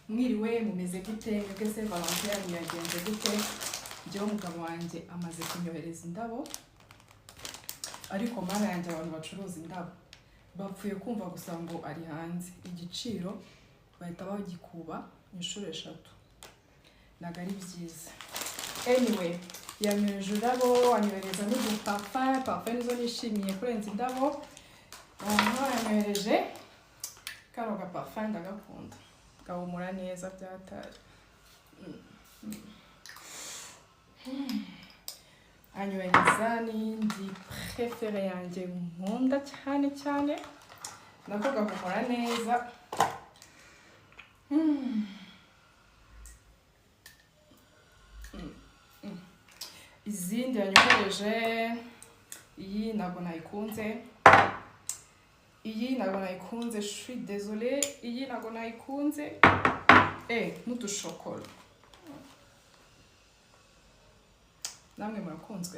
mwiriwe mumeze gute mwese valentin yagenze gute njyewe umugabo wanjye amaze kunyohereza indabo ariko mana yanjye abantu bacuruza indabo bapfuye kumva gusa ngo ari hanze igiciro bahita bagikuba inshuro 3 nagari byiza anyway yanyoheje indabo anyohereza n'uduparfum nizo nishimiye kurenza indabo yanyohereje kano gaparfum ndagakunda gahumura neza byatari anyohereza n'indi préféré yanjye nkunda cyane nako gahumura neza izindi yanyohereje iyi ntabwo nayikunze je suis désolée iyi ntabwo nayikunze n'udushokora namwe murakunzwe